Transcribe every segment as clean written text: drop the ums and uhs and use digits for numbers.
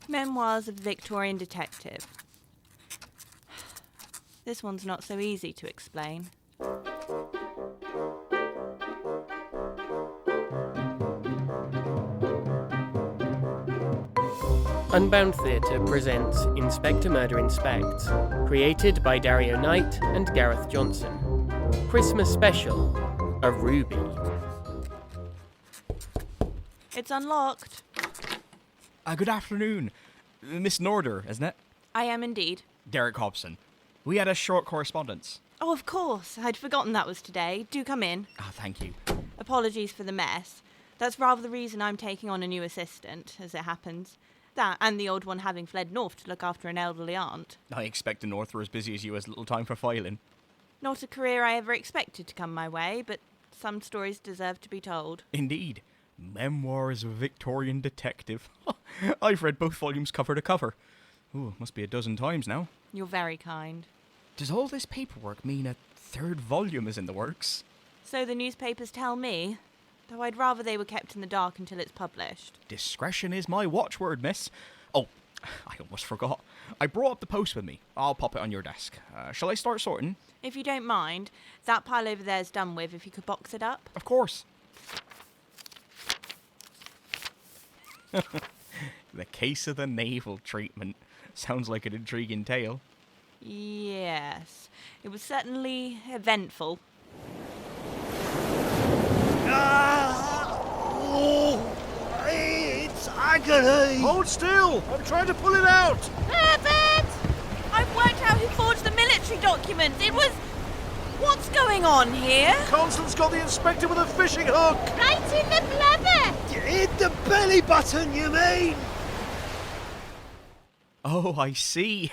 Memoirs of a Victorian Detective. This one's not so easy to explain. Unbound Theatre presents Inspector Murder Inspects, created by Dario Knight and Gareth Johnson. Christmas special, a Ruby. It's unlocked. Good afternoon. Miss Norder, isn't it? I am indeed. Derek Hobson. We had a short correspondence. Oh, of course. I'd forgotten that was today. Do come in. Thank you. Apologies for the mess. That's rather the reason I'm taking on a new assistant, as it happens. That and the old one having fled north to look after an elderly aunt. I expect the North were as busy as you has little time for filing. Not a career I ever expected to come my way, but some stories deserve to be told. Indeed. Memoirs of a Victorian Detective. I've read both volumes cover to cover. Ooh, must be a dozen times now. You're very kind. Does all this paperwork mean a third volume is in the works? So the newspapers tell me, though I'd rather they were kept in the dark until it's published. Discretion is my watchword, miss. Oh, I almost forgot. I brought up the post with me. I'll pop it on your desk. Shall I start sorting? If you don't mind, that pile over there's done with, if you could box it up. Of course. The case of the naval treatment. Sounds like an intriguing tale. Yes, it was certainly eventful. It's agony! Hold still! I'm trying to pull it out! Herbert! I've worked out who forged the military documents. It was... What's going on here? Constance got the inspector with a fishing hook! Right in the blubber! You hit the belly button, you mean? Oh, I see.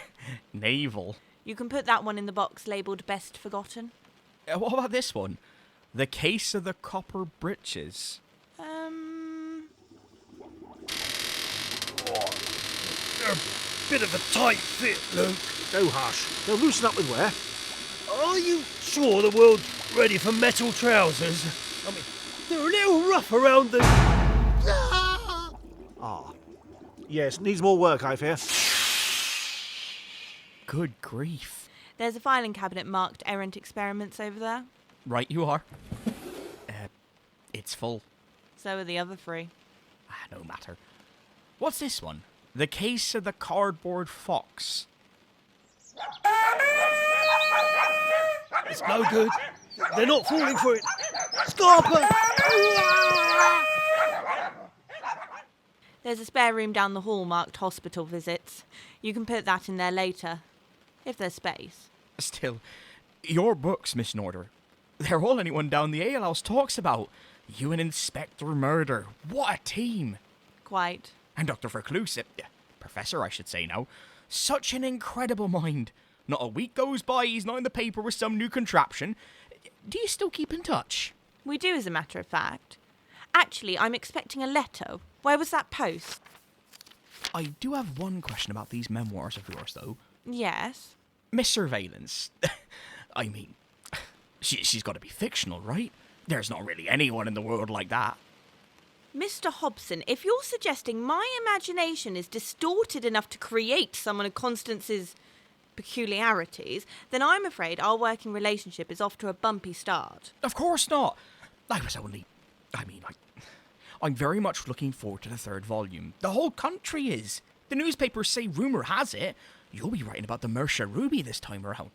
Naval. You can put that one in the box labelled Best Forgotten. What about this one? The case of the copper breeches. A bit of a tight fit, Luke. Oh, hush. They'll loosen up with wear. Are you sure the world's ready for metal trousers? I mean, they're a little rough around the... Yes, needs more work, I fear. Good grief. There's a filing cabinet marked Errant Experiments over there. Right you are. It's full. So are the other three. No matter. What's this one? The case of the cardboard fox. It's no good. They're not falling for it. Scarper! There's a spare room down the hall marked Hospital Visits. You can put that in there later, if there's space. Still, your books, Miss Norder, they're all anyone down the alehouse talks about. You and Inspector Murder. What a team. Quite. And Dr. Vercluse, Professor I should say now, such an incredible mind. Not a week goes by he's not in the paper with some new contraption. Do you still keep in touch? We do, as a matter of fact. Actually, I'm expecting a letter. Where was that post? I do have one question about these memoirs of yours, though. Yes. Miss Surveillance. I mean, she's got to be fictional, right? There's not really anyone in the world like that. Mr. Hobson, if you're suggesting my imagination is distorted enough to create someone of Constance's peculiarities, then I'm afraid our working relationship is off to a bumpy start. Of course not. I'm very much looking forward to the third volume. The whole country is. The newspapers say rumour has it you'll be writing about the Mercia Ruby this time around.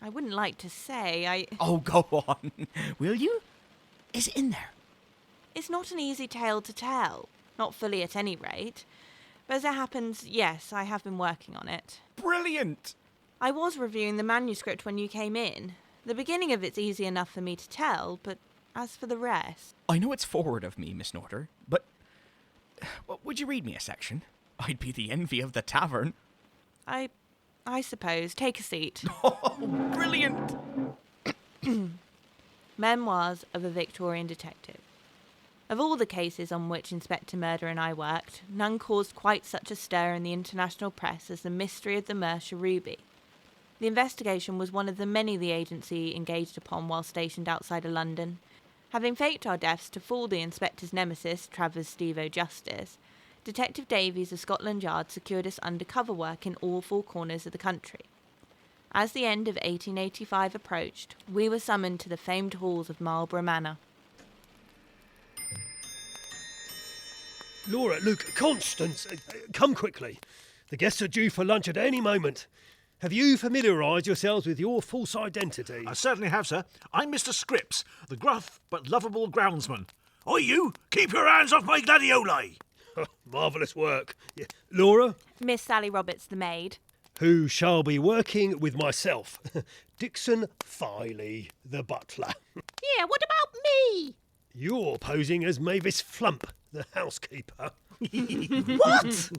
I wouldn't like to say, Oh, go on. Will you? Is it in there? It's not an easy tale to tell. Not fully at any rate. But as it happens, yes, I have been working on it. Brilliant! I was reviewing the manuscript when you came in. The beginning of it's easy enough for me to tell, but as for the rest... I know it's forward of me, Miss Norder, but... would you read me a section? I'd be the envy of the tavern. I suppose. Take a seat. Oh, brilliant! Memoirs of a Victorian Detective. Of all the cases on which Inspector Murder and I worked, none caused quite such a stir in the international press as the mystery of the Mercia Ruby. The investigation was one of the many the agency engaged upon while stationed outside of London. Having faked our deaths to fool the inspector's nemesis, Travers Stevo Justice, Detective Davies of Scotland Yard secured us undercover work in all four corners of the country. As the end of 1885 approached, we were summoned to the famed halls of Marlborough Manor. Laura, Luke, Constance, come quickly. The guests are due for lunch at any moment. Have you familiarised yourselves with your false identity? I certainly have, sir. I'm Mr. Scripps, the gruff but lovable groundsman. Oi, you! Keep your hands off my gladioli! Marvellous work. Yeah. Laura, Miss Sally Roberts, the maid. who shall be working with myself. Dixon Filey, the butler. Yeah, what about me? You're posing as Mavis Flump, the housekeeper. What?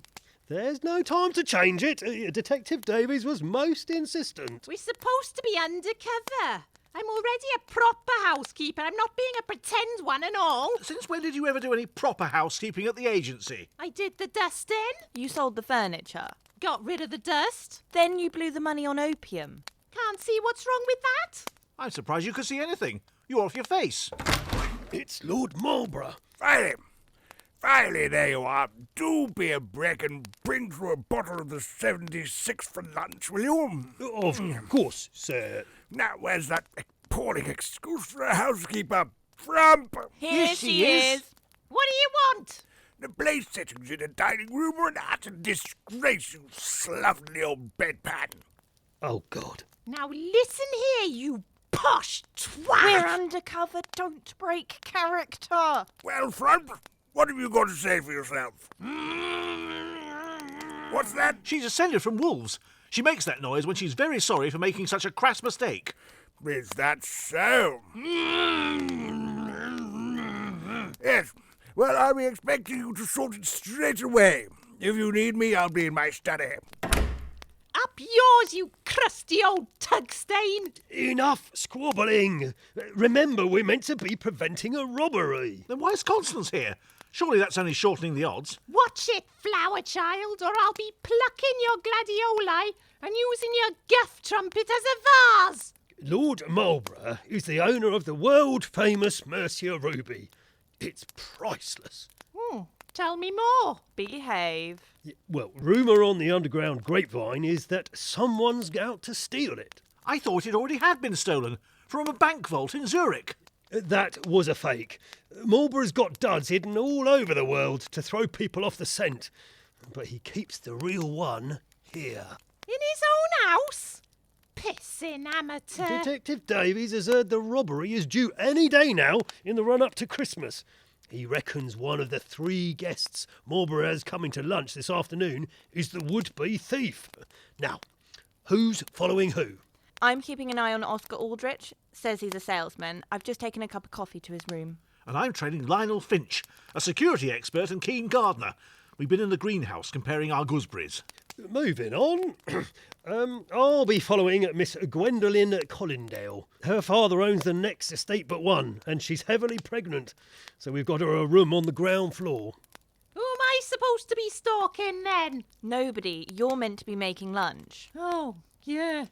There's no time to change it. Detective Davies was most insistent. We're supposed to be undercover. I'm already a proper housekeeper. I'm not being a pretend one and all. Since when did you ever do any proper housekeeping at the agency? I did the dusting, You sold the furniture. got rid of the dust. Then you blew the money on opium. Can't see what's wrong with that. I'm surprised you could see anything. You're off your face. It's Lord Marlborough. Finally, there you are. Do be a brick and bring through a bottle of the 76 for lunch, will you? Of course, sir. Now, where's that appalling excuse for a housekeeper? Frump! Here she is. What do you want? The place settings in the dining room are an utter disgrace, you slovenly old bedpan. Oh, God. Now listen here, you posh twat. We're undercover. Don't break character. Well, Frump, what have you got to say for yourself? What's that? She's descended from wolves. She makes that noise when she's very sorry for making such a crass mistake. Is that so? Yes. Well, I'll be expecting you to sort it straight away. If you need me, I'll be in my study. Up yours, you crusty old tug-stain. Enough squabbling. Remember, we're meant to be preventing a robbery. Then why is Constance here? Surely that's only shortening the odds. Watch it, flower child, or I'll be plucking your gladioli and using your guff trumpet as a vase. Lord Marlborough is the owner of the world-famous Mercia Ruby. It's priceless. Tell me more. Behave. Well, rumour on the underground grapevine is that someone's out to steal it. I thought it already had been stolen from a bank vault in Zurich. That was a fake. Marlborough's got duds hidden all over the world to throw people off the scent. But he keeps the real one here. In his own house? Pissing amateur. Detective Davies has heard the robbery is due any day now in the run-up to Christmas. He reckons one of the 3 guests Marlborough has coming to lunch this afternoon is the would-be thief. Now, who's following who? I'm keeping an eye on Oscar Aldrich. Says he's a salesman. I've just taken a cup of coffee to his room. And I'm training Lionel Finch, a security expert and keen gardener. We've been in the greenhouse comparing our gooseberries. Moving on. I'll be following Miss Gwendolyn Collindale. Her father owns the next estate but one, and she's heavily pregnant. So we've got her a room on the ground floor. Who am I supposed to be stalking then? Nobody. You're meant to be making lunch. Oh, yeah.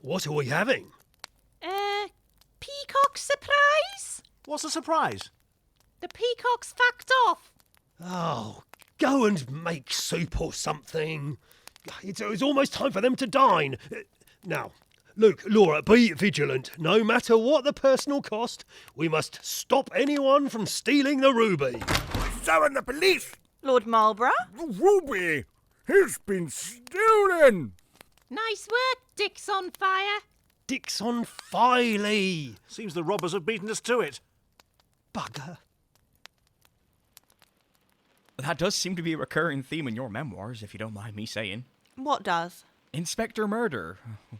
What are we having? Peacock surprise? What's the surprise? The peacock's fucked off. Oh, go and make soup or something. It's almost time for them to dine. Now, Luke, Laura, be vigilant. No matter what the personal cost, we must stop anyone from stealing the ruby. Summon the police! Lord Marlborough? The ruby! It's been stolen! Nice work, Dick's on fire. Dixon Filey. Seems the robbers have beaten us to it. Bugger. That does seem to be a recurring theme in your memoirs, if you don't mind me saying. What does? Inspector Murder.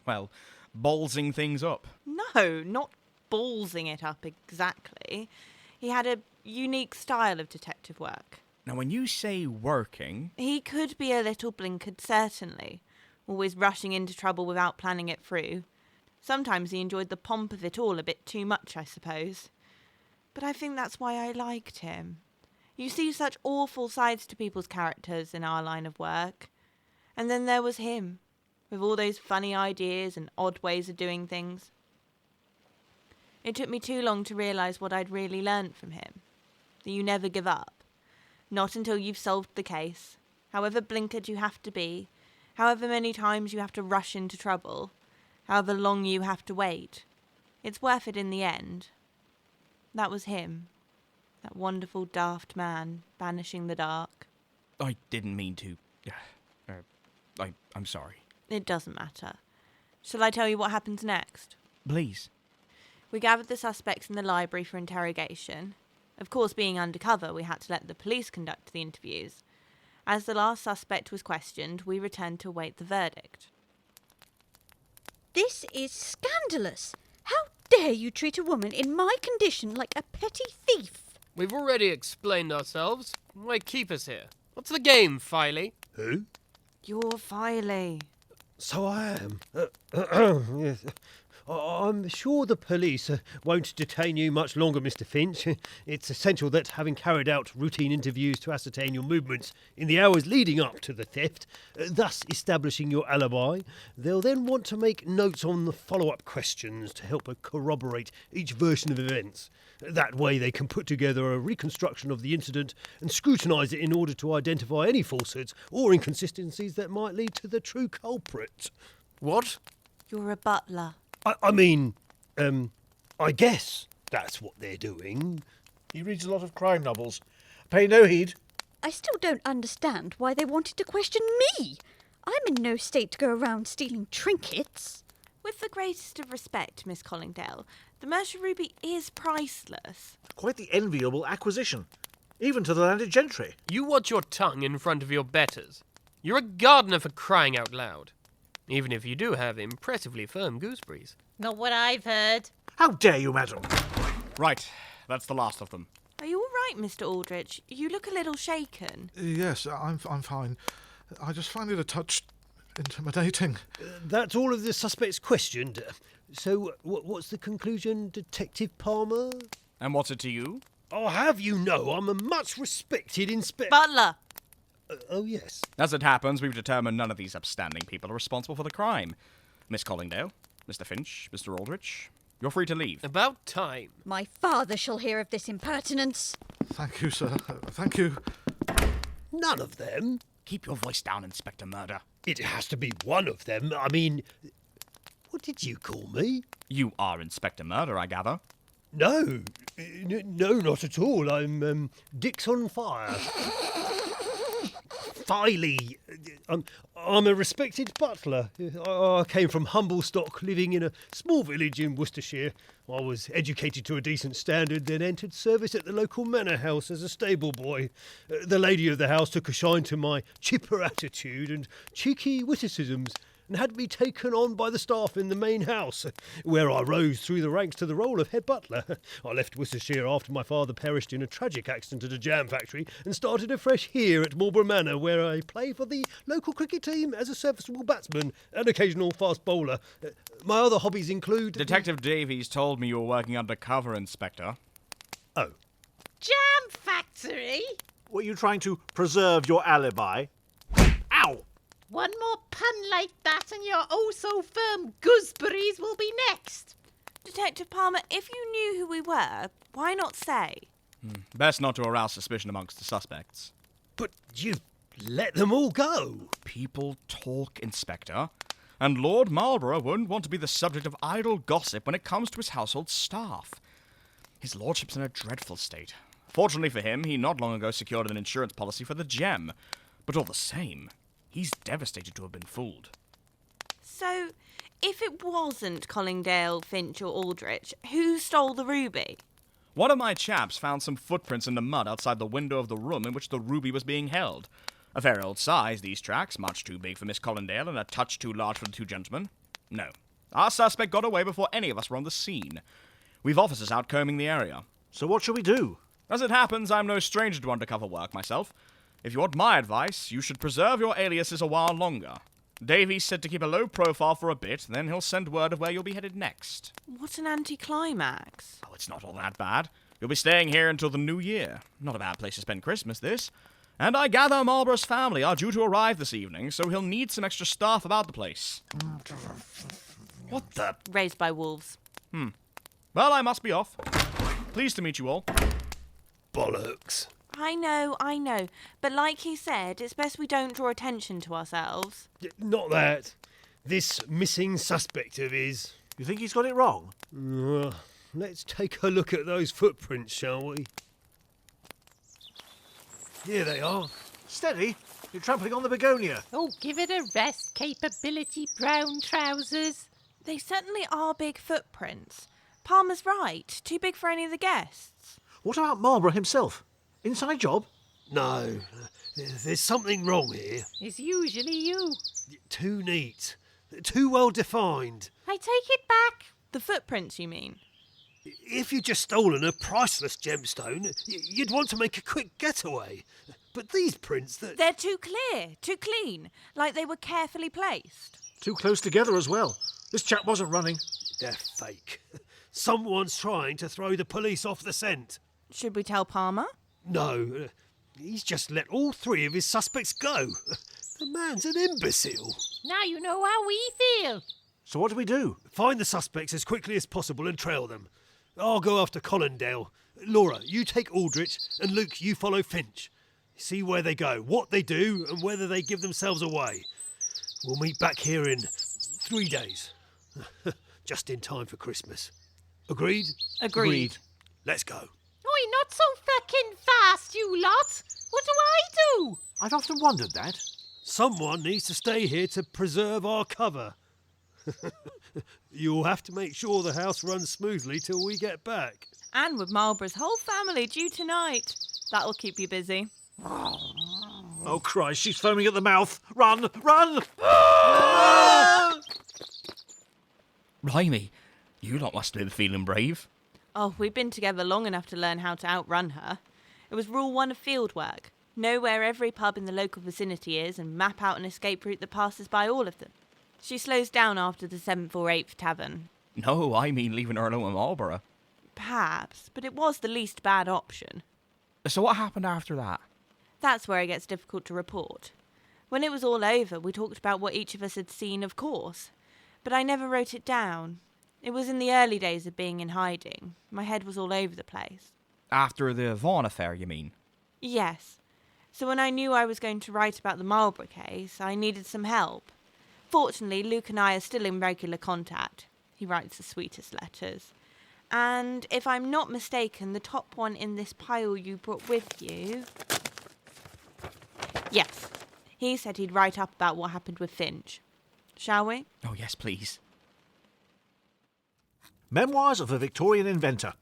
Well, ballsing things up. No, not ballsing it up exactly. He had a unique style of detective work. Now, when you say working, He could be a little blinkered, certainly. Always rushing into trouble without planning it through. Sometimes he enjoyed the pomp of it all a bit too much, I suppose. But I think that's why I liked him. You see such awful sides to people's characters in our line of work. And then there was him, with all those funny ideas and odd ways of doing things. It took me too long to realise what I'd really learnt from him. That you never give up. Not until you've solved the case. However blinkered you have to be, however many times you have to rush into trouble, however long you have to wait. It's worth it in the end. That was him. That wonderful daft man, banishing the dark. I didn't mean to. I'm sorry. It doesn't matter. Shall I tell you what happens next? Please. We gathered the suspects in the library for interrogation. Of course, being undercover, we had to let the police conduct the interviews. As the last suspect was questioned, we returned to await the verdict. This is scandalous. How dare you treat a woman in my condition like a petty thief? We've already explained ourselves. Why keep us here? What's the game, Filey? Who? You're Filey. So I am. Yes. I'm sure the police won't detain you much longer, Mr. Finch. It's essential that, having carried out routine interviews to ascertain your movements in the hours leading up to the theft, thus establishing your alibi, they'll then want to make notes on the follow-up questions to help corroborate each version of events. That way they can put together a reconstruction of the incident and scrutinise it in order to identify any falsehoods or inconsistencies that might lead to the true culprit. What? You're a butler. I guess that's what they're doing. He reads a lot of crime novels. Pay no heed. I still don't understand why they wanted to question me. I'm in no state to go around stealing trinkets. With the greatest of respect, Miss Collingdale, the Mercia Ruby is priceless. Quite the enviable acquisition. Even to the landed gentry. You watch your tongue in front of your betters. You're a gardener for crying out loud. Even if you do have impressively firm gooseberries. Not what I've heard. How dare you, madam? Right, that's the last of them. Are you all right, Mr. Aldrich? You look a little shaken. Yes, I'm fine. I just find it a touch intimidating. That's all of the suspects questioned. So, what's the conclusion, Detective Palmer? And what's it to you? I'll have you know I'm a much respected inspector. Butler! Oh, yes. As it happens, we've determined none of these upstanding people are responsible for the crime. Miss Collingdale, Mr. Finch, Mr. Aldrich, you're free to leave. About time. My father shall hear of this impertinence. Thank you, sir. Thank you. None of them? Keep your voice down, Inspector Murder. It has to be one of them. I mean, what did you call me? You are Inspector Murder, I gather. No, no, not at all. I'm Dick's on fire. Filey. I'm a respected butler. I came from humble stock, living in a small village in Worcestershire. I was educated to a decent standard, then entered service at the local manor house as a stable boy. The lady of the house took a shine to my chipper attitude and cheeky witticisms, and had me taken on by the staff in the main house, where I rose through the ranks to the role of head butler. I left Worcestershire after my father perished in a tragic accident at a jam factory and started afresh here at Marlborough Manor, where I play for the local cricket team as a serviceable batsman and occasional fast bowler. My other hobbies include... Detective Davies told me you were working undercover, Inspector. Oh. Jam factory? Were you trying to preserve your alibi? Ow! One more pun like that and your oh-so-firm gooseberries will be next. Detective Palmer, if you knew who we were, why not say? Best not to arouse suspicion amongst the suspects. But you let them all go. People talk, Inspector. And Lord Marlborough wouldn't want to be the subject of idle gossip when it comes to his household staff. His lordship's in a dreadful state. Fortunately for him, he not long ago secured an insurance policy for the gem. But all the same, he's devastated to have been fooled. So, if it wasn't Collingdale, Finch or Aldrich, who stole the ruby? One of my chaps found some footprints in the mud outside the window of the room in which the ruby was being held. A fair old size, these tracks, much too big for Miss Collingdale and a touch too large for the two gentlemen. No. Our suspect got away before any of us were on the scene. We've officers out combing the area. So what shall we do? As it happens, I'm no stranger to undercover work myself. If you want my advice, you should preserve your aliases a while longer. Davies said to keep a low profile for a bit, then he'll send word of where you'll be headed next. What an anticlimax. Oh, it's not all that bad. You'll be staying here until the new year. Not a bad place to spend Christmas, this. And I gather Marlborough's family are due to arrive this evening, so he'll need some extra staff about the place. What the... Raised by wolves. Well, I must be off. Pleased to meet you all. Bollocks. I know. But like he said, it's best we don't draw attention to ourselves. Not that. This missing suspect of his. You think he's got it wrong? Let's take a look at those footprints, shall we? Here they are. Steady. You're trampling on the begonia. Oh, give it a rest, capability brown trousers. They certainly are big footprints. Palmer's right. Too big for any of the guests. What about Marlborough himself? Inside job? No, there's something wrong here. It's usually you. Too neat. Too well defined. I take it back. The footprints, you mean? If you'd just stolen a priceless gemstone, you'd want to make a quick getaway. But these prints They're too clear, too clean, like they were carefully placed. Too close together as well. This chap wasn't running. They're fake. Someone's trying to throw the police off the scent. Should we tell Palmer? No, he's just let all three of his suspects go. The man's an imbecile. Now you know how we feel. So what do we do? Find the suspects as quickly as possible and trail them. I'll go after Collindale. Laura, you take Aldrich, and Luke, you follow Finch. See where they go, what they do, and whether they give themselves away. We'll meet back here in 3 days. Just in time for Christmas. Agreed? Agreed. Let's go. Oi, not so fucking fast, you lot. What do I do? I've often wondered that. Someone needs to stay here to preserve our cover. You'll have to make sure the house runs smoothly till we get back. And with Marlborough's whole family due tonight. That'll keep you busy. Oh, Christ, she's foaming at the mouth. Run, run! Blimey, you lot must have been feeling brave. Oh, we've been together long enough to learn how to outrun her. It was rule 1 of fieldwork. Know where every pub in the local vicinity is and map out an escape route that passes by all of them. She slows down after the 7th or 8th tavern. No, I mean leaving her alone with Marlborough. Perhaps, but it was the least bad option. So what happened after that? That's where it gets difficult to report. When it was all over, we talked about what each of us had seen, of course. But I never wrote it down. It was in the early days of being in hiding. My head was all over the place. After the Vaughan affair, you mean? Yes. So when I knew I was going to write about the Marlborough case, I needed some help. Fortunately, Luke and I are still in regular contact. He writes the sweetest letters. And if I'm not mistaken, the top one in this pile you brought with you... Yes. He said he'd write up about what happened with Finch. Shall we? Oh, yes, please. Memoirs of a Victorian Inventor.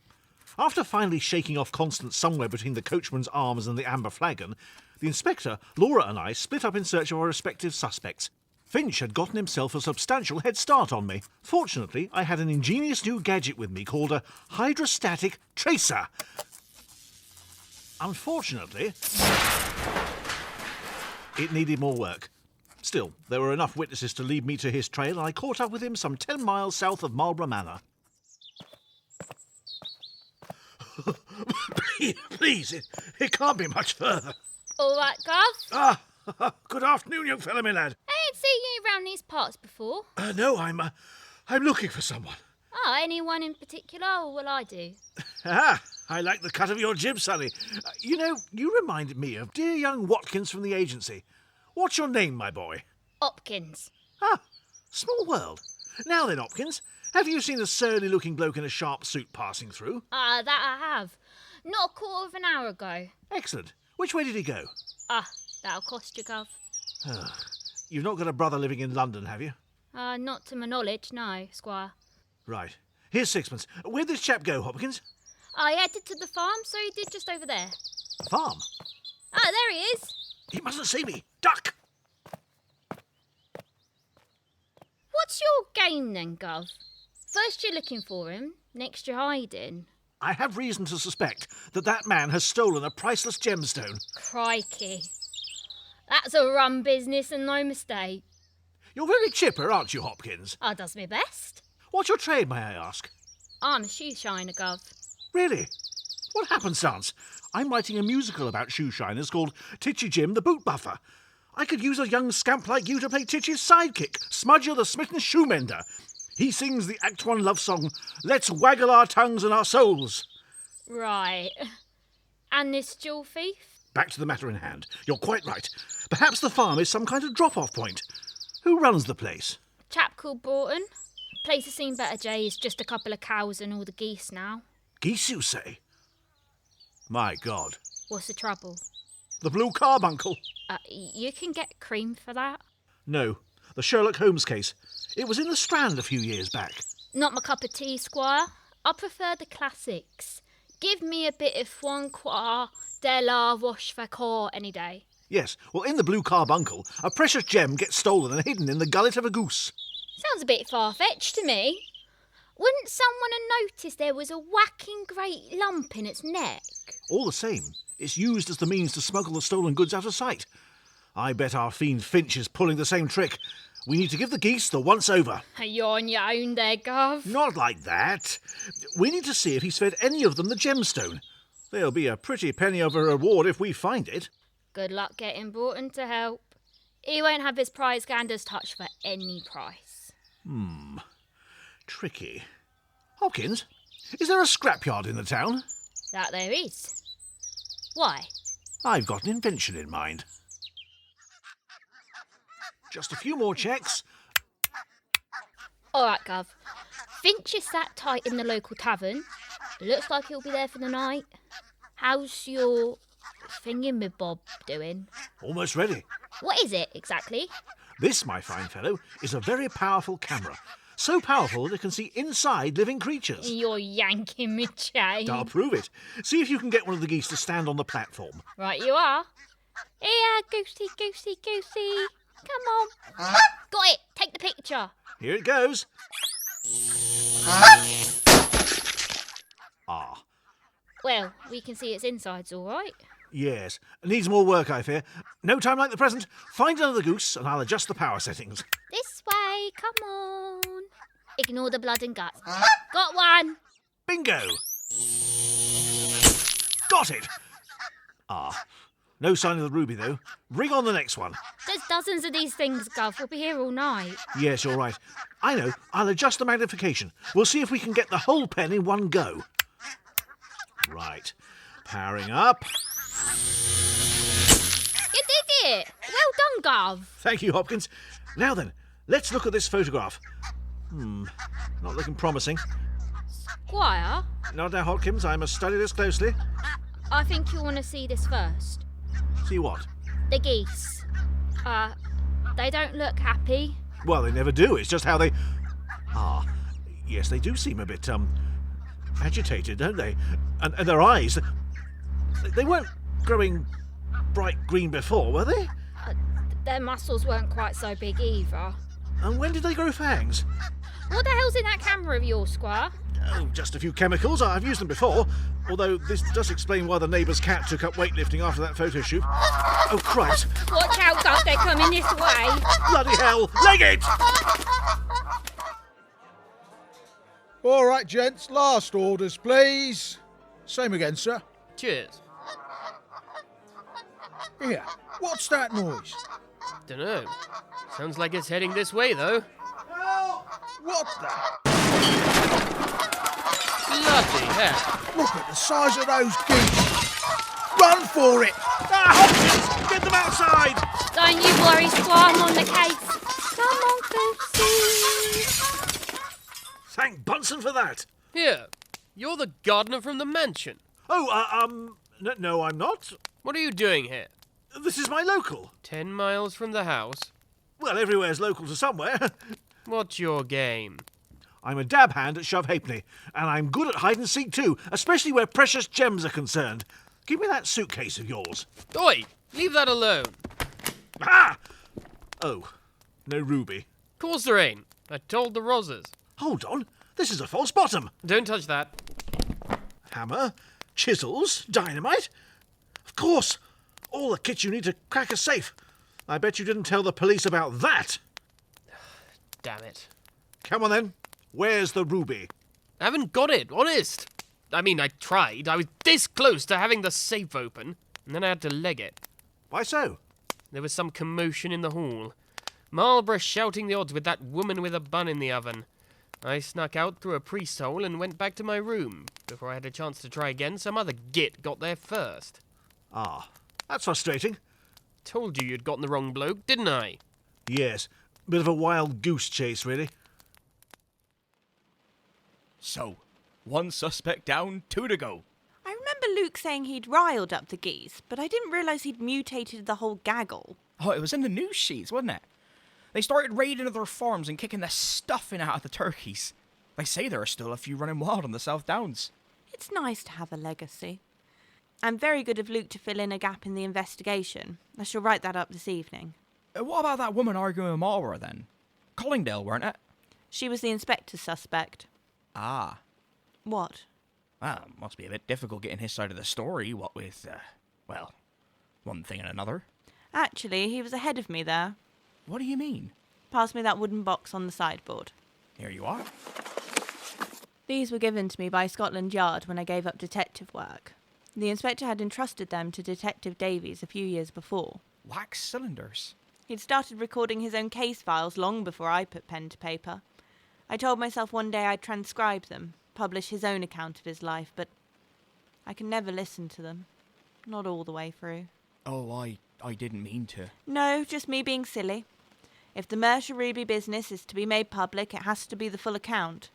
After finally shaking off Constance somewhere between the coachman's arms and the amber flagon, the inspector, Laura and I split up in search of our respective suspects. Finch had gotten himself a substantial head start on me. Fortunately, I had an ingenious new gadget with me called a hydrostatic tracer. Unfortunately, it needed more work. Still, there were enough witnesses to lead me to his trail, and I caught up with him some 10 miles south of Marlborough Manor. Please, it can't be much further. All right, Gareth. Good afternoon, young fellow, my lad. I ain't seen you around these parts before. No, I'm looking for someone. Oh, anyone in particular, or will I do? I like the cut of your jib, Sonny. You reminded me of dear young Watkins from the agency. What's your name, my boy? Hopkins. Small world. Now then, Hopkins, have you seen a surly-looking bloke in a sharp suit passing through? That I have. Not a quarter of an hour ago. Excellent. Which way did he go? That'll cost you, Gov. You've not got a brother living in London, have you? Not to my knowledge, no, Squire. Right. Here's sixpence. Where'd this chap go, Hopkins? I headed to the farm, so he did just over there. Farm? There he is. He mustn't see me. Duck! What's your game then, Gov? First you're looking for him, next you're hiding. I have reason to suspect that man has stolen a priceless gemstone. Crikey. That's a rum business and no mistake. You're very chipper, aren't you, Hopkins? I does my best. What's your trade, may I ask? I'm a shoe shiner, Gov. Really? What happenstance? I'm writing a musical about shoe shiners called Titchy Jim the Boot Buffer. I could use a young scamp like you to play Titchy's sidekick, Smudger the Smitten Shoemender. He sings the Act 1 love song, Let's Waggle Our Tongues and Our Souls. Right. And this jewel thief? Back to the matter in hand. You're quite right. Perhaps the farm is some kind of drop-off point. Who runs the place? A chap called Broughton. Place has seen better days, just a couple of cows and all the geese now. Geese, you say? My God. What's the trouble? The blue carbuncle? You can get cream for that. No, the Sherlock Holmes case. It was in the Strand a few years back. Not my cup of tea, Squire. I prefer the classics. Give me a bit of Francois de la Rochefoucauld any day. Yes, well, in the blue carbuncle, a precious gem gets stolen and hidden in the gullet of a goose. Sounds a bit far-fetched to me. Wouldn't someone have noticed there was a whacking great lump in its neck? All the same, it's used as the means to smuggle the stolen goods out of sight. I bet our fiend Finch is pulling the same trick. We need to give the geese the once-over. You're on your own there, Gov. Not like that. We need to see if he's fed any of them the gemstone. There'll be a pretty penny of a reward if we find it. Good luck getting Broughton to help. He won't have his prize ganders touched for any price. Tricky. Hopkins, is there a scrapyard in the town? That there is. Why? I've got an invention in mind. Just a few more checks. All right, Gov. Finch is sat tight in the local tavern. Looks like he'll be there for the night. How's your thingamabob doing? Almost ready. What is it, exactly? This, my fine fellow, is a very powerful camera. So powerful that it can see inside living creatures. You're yanking me chain. I'll prove it. See if you can get one of the geese to stand on the platform. Right you are. Here, goosey, goosey, goosey. Come on. Got it. Take the picture. Here it goes. Ah. Well, we can see its insides all right. Yes. Needs more work, I fear. No time like the present. Find another goose and I'll adjust the power settings. This way. Come on. Ignore the blood and guts. Got one. Bingo! Got it! Ah. No sign of the ruby, though. Bring on the next one. There's dozens of these things, Gov. We'll be here all night. Yes, you're right. I know. I'll adjust the magnification. We'll see if we can get the whole pen in one go. Right. Powering up. You did it! Well done, Gov. Thank you, Hopkins. Now then, let's look at this photograph. Not looking promising. Squire, Not now, Hopkins. I must study this closely. I think you'll want to see this first. See what? The geese. They don't look happy. Well, they never do. It's just how they... Ah, yes, they do seem a bit, agitated, don't they? And their eyes... They weren't growing bright green before, were they? Their muscles weren't quite so big either. And when did they grow fangs? What the hell's in that camera of yours, Squire? Oh, just a few chemicals. I've used them before. Although this does explain why the neighbour's cat took up weightlifting after that photo shoot. Oh, Christ. Watch out, Gov, they're coming this way. Bloody hell. Leg it! All right, gents. Last orders, please. Same again, sir. Cheers. Here. What's that noise? Dunno. Sounds like it's heading this way, though. What the? Bloody hell. Look at the size of those geese. Run for it! Ah, Hopkins! Get them outside! Don't you worry, Squire, I'm on the case. Come on, Goosey. Thank Bunsen for that. Here, you're the gardener from the mansion. Oh, no, I'm not. What are you doing here? This is my local. 10 miles from the house? Well, everywhere's local to somewhere. What's your game? I'm a dab hand at shove halfpenny, and I'm good at hide and seek too, especially where precious gems are concerned. Give me that suitcase of yours. Oi! Leave that alone. Ah! Oh, no ruby. Course there ain't. I told the Rosses. Hold on, this is a false bottom. Don't touch that. Hammer, chisels, dynamite. Of course, all the kit you need to crack a safe. I bet you didn't tell the police about that. Damn it. Come on then, where's the ruby? I haven't got it, honest. I mean, I tried. I was this close to having the safe open, and then I had to leg it. Why so? There was some commotion in the hall. Marlborough shouting the odds with that woman with a bun in the oven. I snuck out through a priest's hole and went back to my room. Before I had a chance to try again, some other git got there first. Ah, that's frustrating. Told you you'd gotten the wrong bloke, didn't I? Yes, bit of a wild goose chase, really. So, 1 suspect down, 2 to go. I remember Luke saying he'd riled up the geese, but I didn't realise he'd mutated the whole gaggle. Oh, it was in the news sheets, wasn't it? They started raiding other farms and kicking the stuffing out of the turkeys. They say there are still a few running wild on the South Downs. It's nice to have a legacy. And very good of Luke to fill in a gap in the investigation. I shall write that up this evening. What about that woman arguing with Marlborough, then? Collingdale, weren't it? She was the inspector's suspect. Ah. What? Well, must be a bit difficult getting his side of the story, what with, well, one thing and another. Actually, he was ahead of me there. What do you mean? Pass me that wooden box on the sideboard. Here you are. These were given to me by Scotland Yard when I gave up detective work. The inspector had entrusted them to Detective Davies a few years before. Wax cylinders. He'd started recording his own case files long before I put pen to paper. I told myself one day I'd transcribe them, publish his own account of his life, but I can never listen to them. Not all the way through. Oh, I didn't mean to. No, just me being silly. If the Mercia Ruby business is to be made public, it has to be the full account.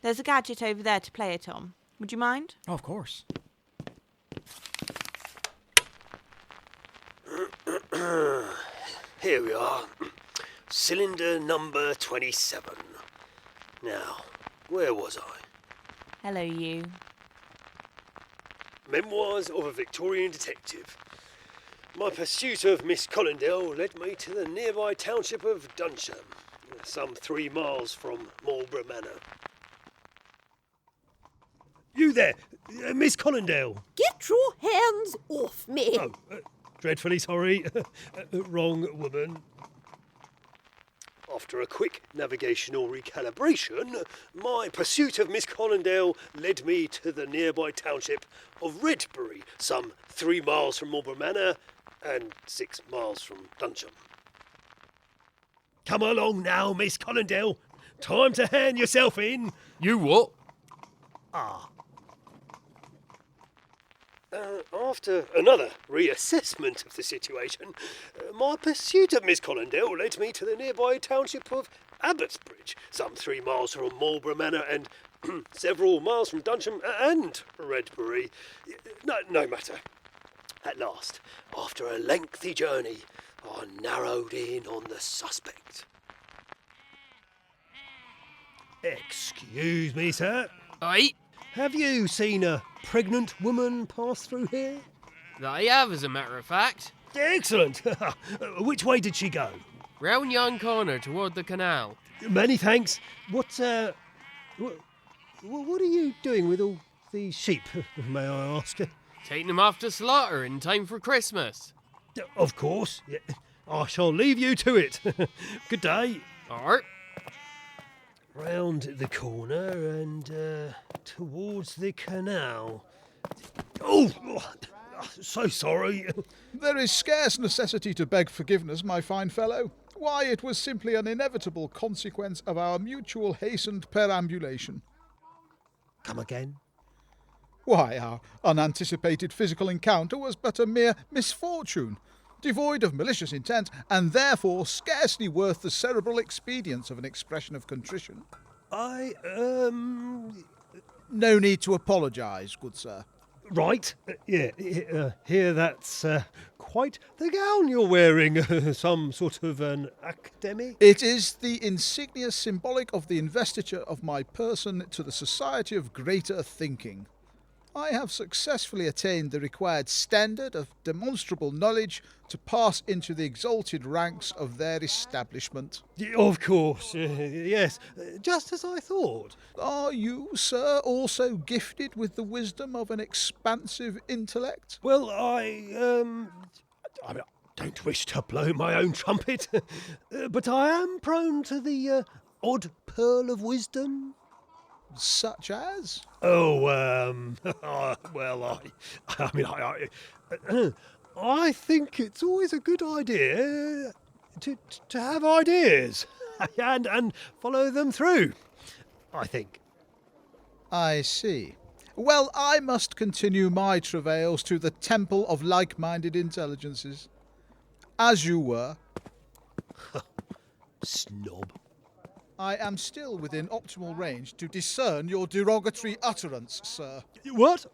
There's a gadget over there to play it on. Would you mind? Oh, of course. Here we are. Cylinder number 27. Now, where was I? Hello, you. Memoirs of a Victorian Detective. My pursuit of Miss Collindale led me to the nearby township of Dunsham, some 3 miles from Marlborough Manor. You there, Miss Collindale. Get your hands off me. Oh, dreadfully sorry. Wrong woman. After a quick navigational recalibration, my pursuit of Miss Collindale led me to the nearby township of Redbury, some 3 miles from Marlborough Manor and 6 miles from Dunsham. Come along now, Miss Collindale. Time to hand yourself in. You what? After another reassessment of the situation, my pursuit of Miss Collindale led me to the nearby township of Abbotsbridge, some 3 miles from Marlborough Manor and several miles from Dunsham and Redbury. No matter. At last, after a lengthy journey, I narrowed in on the suspect. Excuse me, sir. Aye? Have you seen a pregnant woman pass through here? I have, as a matter of fact. Excellent. Which way did she go? Round yon corner toward the canal. Many thanks. What are you doing with all these sheep, may I ask? Taking them off to slaughter in time for Christmas. Of course. Yeah. I shall leave you to it. Good day. Art. Round the corner and towards the canal. Oh, so sorry. There is scarce necessity to beg forgiveness, my fine fellow. Why, it was simply an inevitable consequence of our mutual hastened perambulation. Come again? Why, our unanticipated physical encounter was but a mere misfortune, devoid of malicious intent, and therefore scarcely worth the cerebral expedience of an expression of contrition. No need to apologise, good sir. Right. Here, that's quite the gown you're wearing. Some sort of an academy? It is the insignia symbolic of the investiture of my person to the Society of Greater Thinking. I have successfully attained the required standard of demonstrable knowledge to pass into the exalted ranks of their establishment. Of course, yes, just as I thought. Are you, sir, also gifted with the wisdom of an expansive intellect? Well, I don't wish to blow my own trumpet, but I am prone to the odd pearl of wisdom. Such as? Oh, I think it's always a good idea to have ideas and follow them through. I think. I see. Well, I must continue my travails to the temple of like-minded intelligences. As you were. Snob. I am still within optimal range to discern your derogatory utterance, sir. What?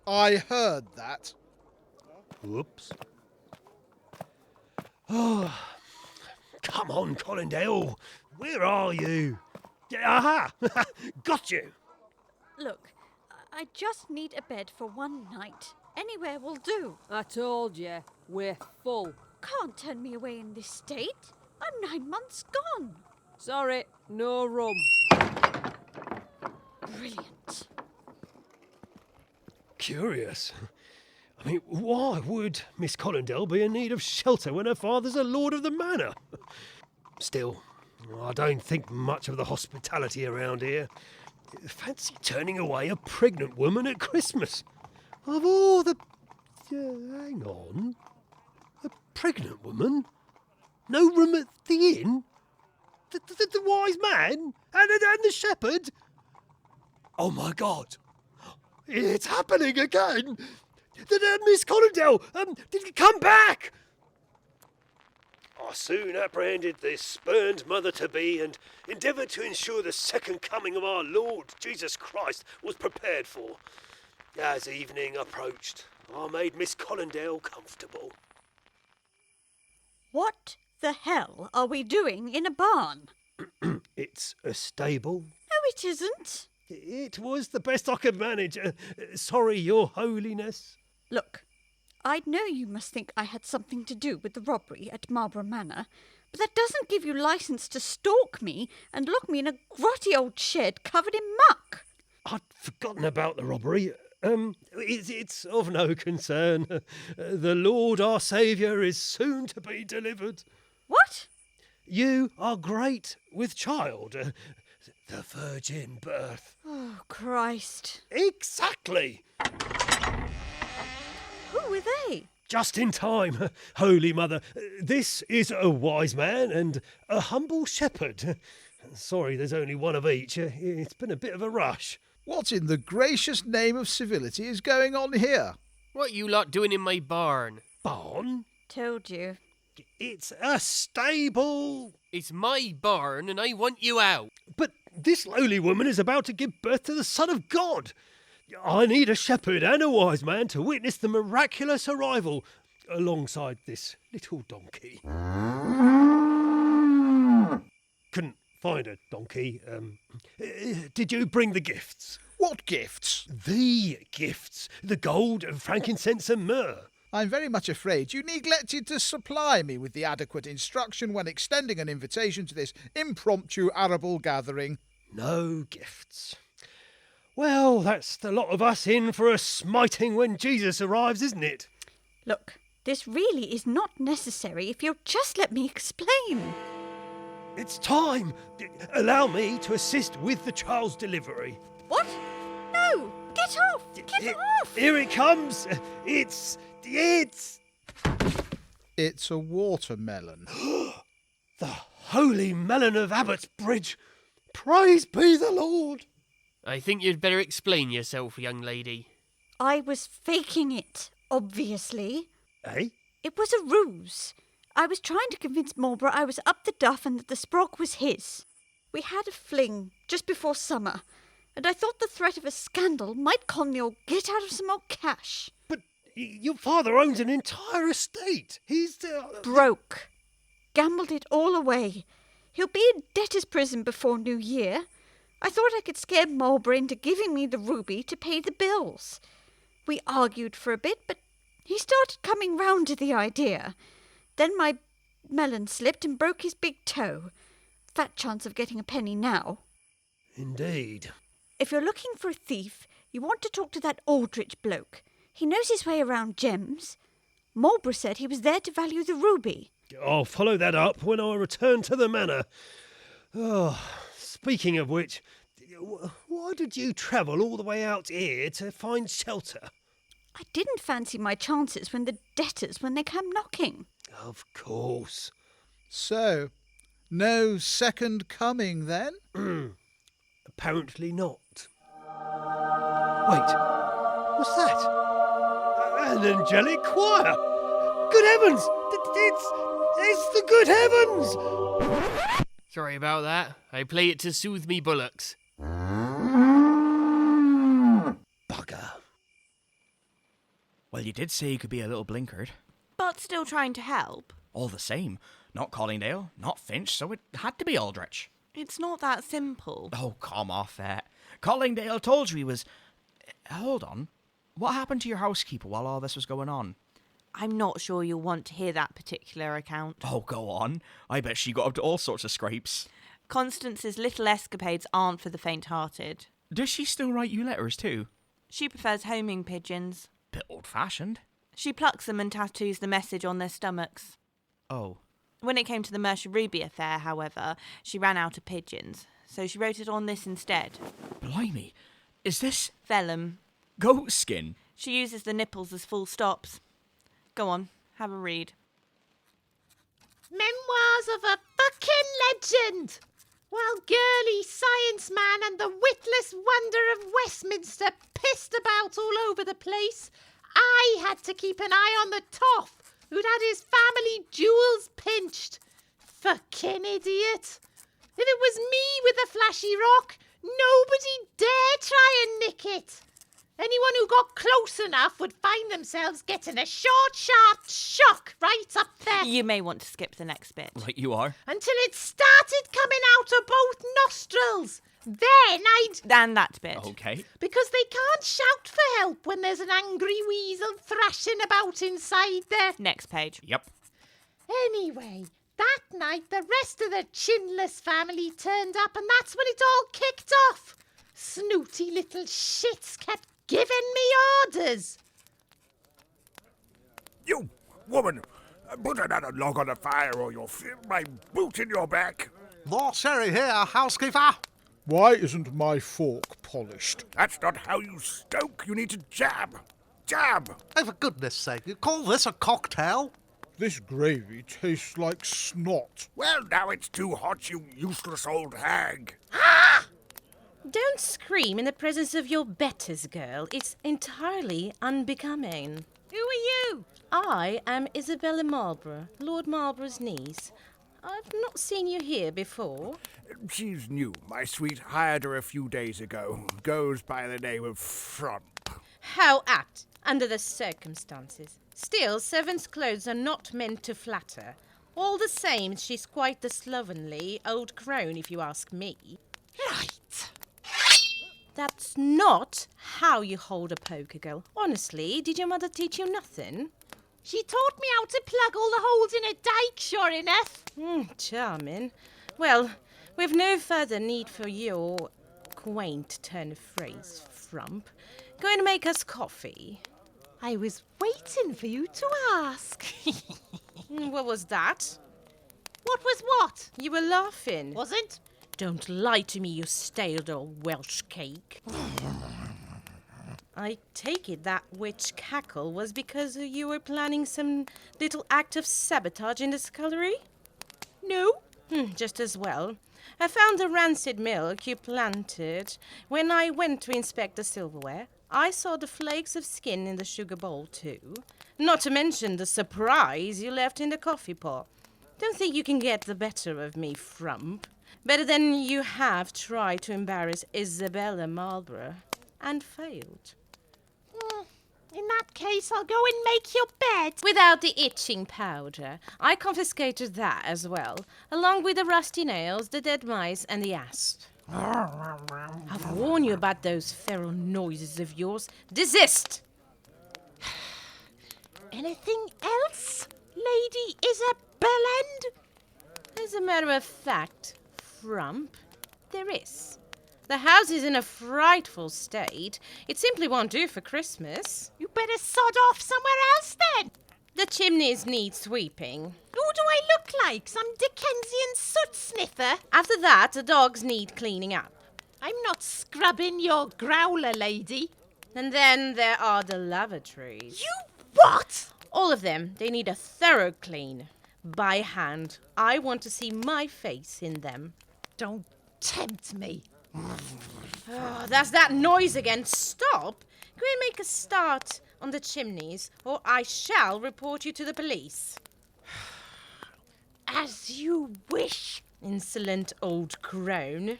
I heard that. Whoops. Oh, come on, Collindale. Where are you? Aha! Got you. Look, I just need a bed for one night. Anywhere will do. I told you, we're full. Can't turn me away in this state. I'm 9 months gone. Sorry, no rum. Brilliant. Curious. I mean, why would Miss Collindale be in need of shelter when her father's a lord of the manor? Still, I don't think much of the hospitality around here. Fancy turning away a pregnant woman at Christmas. Of all the... hang on. A pregnant woman? No room at the inn? The wise man? And the shepherd? Oh my God. It's happening again. Miss Collindale, come back! I soon apprehended the spurned mother-to-be and endeavoured to ensure the second coming of our Lord Jesus Christ was prepared for. As evening approached, I made Miss Collindale comfortable. What the hell are we doing in a barn? It's a stable. No, it isn't. It was the best I could manage. Sorry, Your Holiness. Look, I know you must think I had something to do with the robbery at Marlborough Manor, but that doesn't give you licence to stalk me and lock me in a grotty old shed covered in muck. I'd forgotten about the robbery. It's of no concern. The Lord our Saviour is soon to be delivered. What? You are great with child. The virgin birth. Oh, Christ. Exactly. Who were they? Just in time, Holy Mother. This is a wise man and a humble shepherd. Sorry, there's only one of each. It's been a bit of a rush. What in the gracious name of civility is going on here? What you lot doing in my barn? Barn? Told you. It's a stable. It's my barn and I want you out. But this lowly woman is about to give birth to the Son of God. I need a shepherd and a wise man to witness the miraculous arrival alongside this little donkey. Couldn't find a donkey. Did you bring the gifts? What gifts? The gifts. The gold, frankincense and myrrh. I'm very much afraid you neglected to supply me with the adequate instruction when extending an invitation to this impromptu arable gathering. No gifts. Well, that's the lot of us in for a smiting when Jesus arrives, isn't it? Look, this really is not necessary if you'll just let me explain. It's time. Allow me to assist with the child's delivery. What? No! Get off! Get off! Here it comes. It's a watermelon. The holy melon of Abbott's Bridge. Praise be the Lord. I think you'd better explain yourself, young lady. I was faking it, obviously. Eh? It was a ruse. I was trying to convince Marlborough I was up the duff and that the sprog was his. We had a fling just before summer, and I thought the threat of a scandal might con me or get out of some more cash. But your father owns an entire estate. He's... broke. Gambled it all away. He'll be in debtor's prison before New Year. I thought I could scare Marlborough into giving me the ruby to pay the bills. We argued for a bit, but he started coming round to the idea. Then my melon slipped and broke his big toe. Fat chance of getting a penny now. Indeed. If you're looking for a thief, you want to talk to that Aldrich bloke. He knows his way around gems. Marlborough said he was there to value the ruby. I'll follow that up when I return to the manor. Oh, speaking of which, why did you travel all the way out here to find shelter? I didn't fancy my chances when the debtors when they come knocking. Of course. So, no second coming then? Apparently not. Wait, what's that? An angelic choir! Good heavens! It's the good heavens! Sorry about that. I play it to soothe me bullocks. Bugger. Well, you did say you could be a little blinkered. But still trying to help. All the same, not Collingdale, not Finch, so it had to be Aldrich. It's not that simple. Oh, come off it. Collingdale told you he was... Hold on. What happened to your housekeeper while all this was going on? I'm not sure you'll want to hear that particular account. Oh, go on. I bet she got up to all sorts of scrapes. Constance's little escapades aren't for the faint-hearted. Does she still write you letters too? She prefers homing pigeons. Bit old-fashioned. She plucks them and tattoos the message on their stomachs. Oh. When it came to the Mercia Ruby affair, however, she ran out of pigeons, so she wrote it on this instead. Blimey. Is this... Vellum. goat skin? She uses the nipples as full stops. Go on, have a read. Memoirs of a fucking legend! While girly science man and the witless wonder of Westminster pissed about all over the place, I had to keep an eye on the toff who'd had his family jewels pinched. Fucking idiot. If it was me with the flashy rock, nobody dare try and nick it. Anyone who got close enough would find themselves getting a short, sharp shock right up there. You may want to skip the next bit. Like you are. Until it started coming out of both nostrils. Then I'd... And that bit. Okay. Because they can't shout for help when there's an angry weasel thrashing about inside there. Next page. Yep. Anyway, that night the rest of the chinless family turned up and that's when it all kicked off. Snooty little shits kept giving me orders. You, woman, put another log on the fire or you'll feel my boot in your back. More sherry here, housekeeper. Why isn't my fork polished? That's not how you stoke. You need to jab. Jab. Oh, for goodness sake, you call this a cocktail? This gravy tastes like snot. Well, now it's too hot, you useless old hag. Don't scream in the presence of your betters, girl. It's entirely unbecoming. Who are you? I am Isabella Marlborough, Lord Marlborough's niece. I've not seen you here before. She's new. My sweet hired her a few days ago. Goes by the name of Frump. How apt, under the circumstances. Still, servants' clothes are not meant to flatter. All the same, she's quite the slovenly old crone, if you ask me. Right. That's not how you hold a poker, girl. Honestly, did your mother teach you nothing? She taught me how to plug all the holes in a dike, sure enough. Charming. Well, we've no further need for your quaint turn of phrase, Frump. Go and make us coffee. I was waiting for you to ask. What was that? What was what? You were laughing. Wasn't? Don't lie to me, you stale old Welsh cake. I take it that witch cackle was because you were planning some little act of sabotage in the scullery? No. Just as well. I found the rancid milk you planted. When I went to inspect the silverware, I saw the flakes of skin in the sugar bowl too. Not to mention the surprise you left in the coffee pot. Don't think you can get the better of me, Frump. Better than you have tried to embarrass Isabella Marlborough. And failed. In that case, I'll go and make your bed. Without the itching powder. I confiscated that as well, along with the rusty nails, the dead mice, and the asp. I've warned you about those feral noises of yours. Desist! Anything else, Lady Isabelland? As a matter of fact, Frump, there is. The house is in a frightful state. It simply won't do for Christmas. You better sod off somewhere else then. The chimneys need sweeping. Who do I look like? Some Dickensian soot sniffer? After that, the dogs need cleaning up. I'm not scrubbing your growler, lady. And then there are the lavatories. You what? All of them. They need a thorough clean. By hand. I want to see my face in them. Don't tempt me. Oh, that's that noise again. Stop. Go and make a start on the chimneys, or I shall report you to the police. As you wish. Insolent old crone.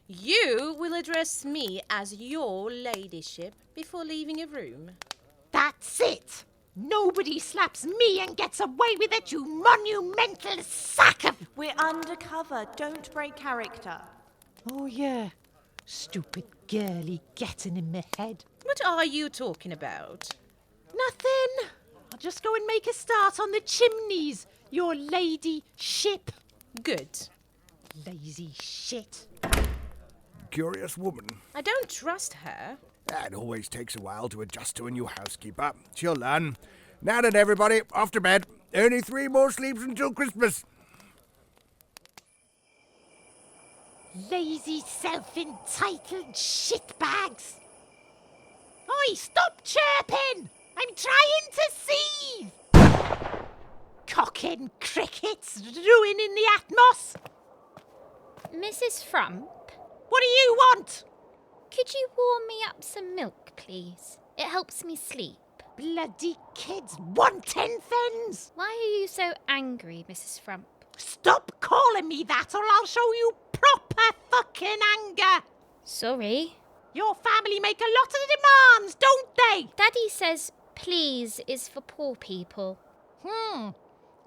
You will address me as your ladyship before leaving a room. That's it. Nobody slaps me and gets away with it, you monumental sack of... We're undercover. Don't break character. Oh, yeah. Stupid girlie getting in my head. What are you talking about? Nothing. I'll just go and make a start on the chimneys, your lady ship. Good. Lazy shit. Curious woman. I don't trust her. It always takes a while to adjust to a new housekeeper. She'll learn. Now then, everybody, off to bed. Only 3 more sleeps until Christmas. Lazy, self-entitled shitbags. Oi, stop chirping! I'm trying to see. Cocking crickets ruining the atmos. Mrs. Frump, What do you want? could you warm me up some milk, please? It helps me sleep. Bloody kids wanting things. Why are you so angry, Mrs. Frump? Stop calling me that or I'll show you proper fucking anger. Sorry. Your family make a lot of demands, don't they? Daddy says please is for poor people.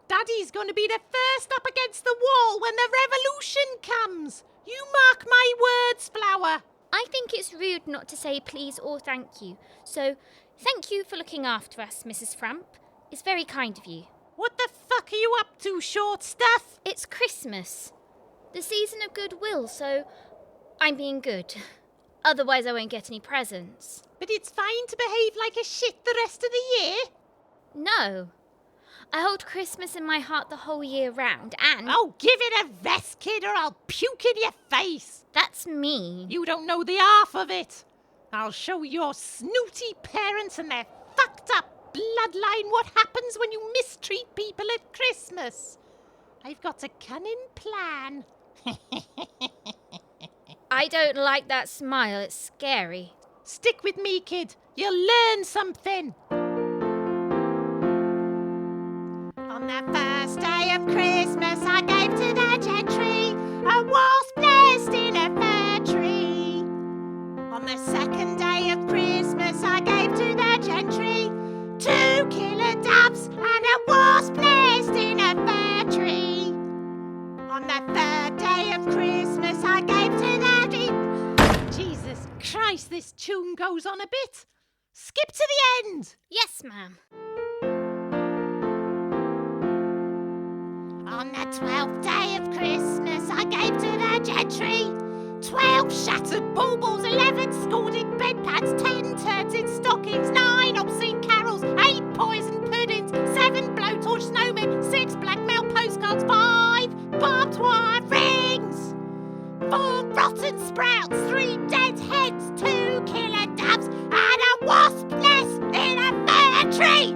Daddy's going to be the first up against the wall when the revolution comes. You mark my words, Flower. I think it's rude not to say please or thank you. So, thank you for looking after us, Mrs. Frump. It's very kind of you. What the fuck are you up to, short stuff? It's Christmas. The season of goodwill, so I'm being good. Otherwise I won't get any presents. But it's fine to behave like a shit the rest of the year? No. I hold Christmas in my heart the whole year round, and... Oh, give it a rest, kid, or I'll puke in your face. That's mean. You don't know the half of it. I'll show your snooty parents and their fucked up bloodline what happens when you mistreat people at Christmas. I've got a cunning plan. I don't like that smile. It's scary. Stick with me, kid. You'll learn something. On the first day of Christmas, I gave to the gentry a wasp nest in a fir tree. On the second day of Christmas, I gave to the gentry 2 killer doves and a wasp nest in a fir tree. On the third day of Christmas, I gave to the... Jesus Christ, this tune goes on a bit. Skip to the end. Yes, ma'am. On the 12th day of Christmas, I gave to the gentry 12 shattered baubles, 11 scalded bedpads, 10 turds in stockings, 9 obscene carols, 8 poison puddings, 7 blowtorch snowmen, 6 blackmail postcards, 5 barbed wire rings, 4 rotten sprouts, 3 dead hens, 2 killer doves, and a wasp nest in a fir tree.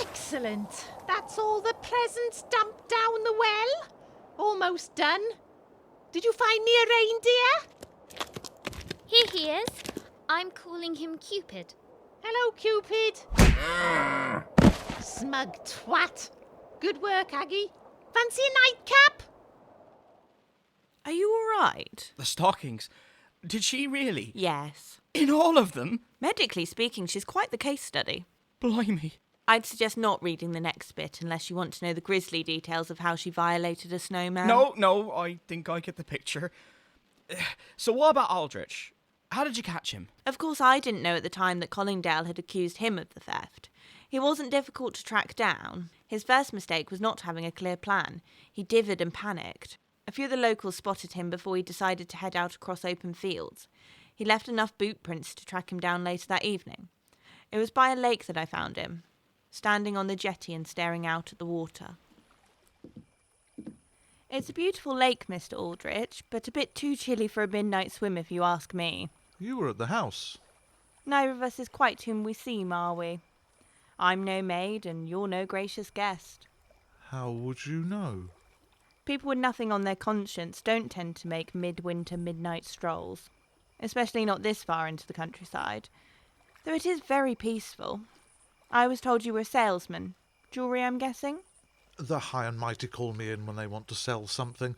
Excellent. That's all the presents dumped down the well. Almost done. Did you find me a reindeer? Here he is. I'm calling him Cupid. Hello, Cupid. Smug twat. Good work, Aggie. Fancy a nightcap? Are you all right? The stockings. Did she really? Yes. In all of them? Medically speaking, she's quite the case study. Blimey. I'd suggest not reading the next bit unless you want to know the grisly details of how she violated a snowman. No, I think I get the picture. So what about Aldrich? How did you catch him? Of course, I didn't know at the time that Collingdale had accused him of the theft. He wasn't difficult to track down. His first mistake was not having a clear plan. He dithered and panicked. A few of the locals spotted him before he decided to head out across open fields. He left enough boot prints to track him down later that evening. It was by a lake that I found him, standing on the jetty and staring out at the water. It's a beautiful lake, Mr. Aldrich, but a bit too chilly for a midnight swim if you ask me. You were at the house. Neither of us is quite whom we seem, are we? I'm no maid and you're no gracious guest. How would you know? People with nothing on their conscience don't tend to make midwinter midnight strolls, especially not this far into the countryside, though it is very peaceful. I was told you were a salesman. Jewellery, I'm guessing? The high and mighty call me in when they want to sell something.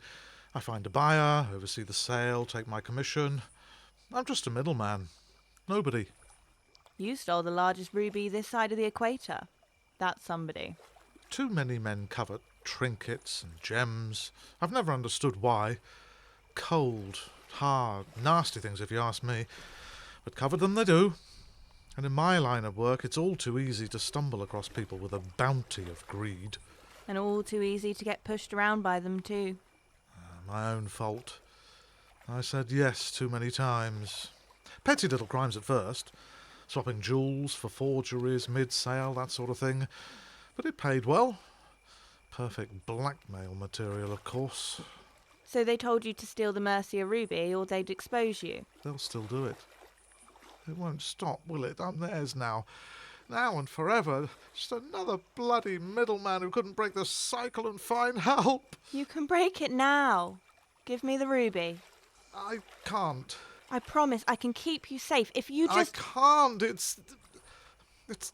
I find a buyer, oversee the sale, take my commission. I'm just a middleman. Nobody. You stole the largest ruby this side of the equator. That's somebody. Too many men covet trinkets and gems. I've never understood why. Cold, hard, nasty things if you ask me. But covet them they do. And in my line of work, it's all too easy to stumble across people with a bounty of greed. And all too easy to get pushed around by them too. My own fault. I said yes too many times. Petty little crimes at first. Swapping jewels for forgeries, mid-sale, that sort of thing. But it paid well. Perfect blackmail material, of course. So they told you to steal the Mercia Ruby or they'd expose you? They'll still do it. It won't stop, will it? I'm theirs now. Now and forever. Just another bloody middleman who couldn't break the cycle and find help. You can break it now. Give me the ruby. I can't. I promise I can keep you safe if you just... I can't. It's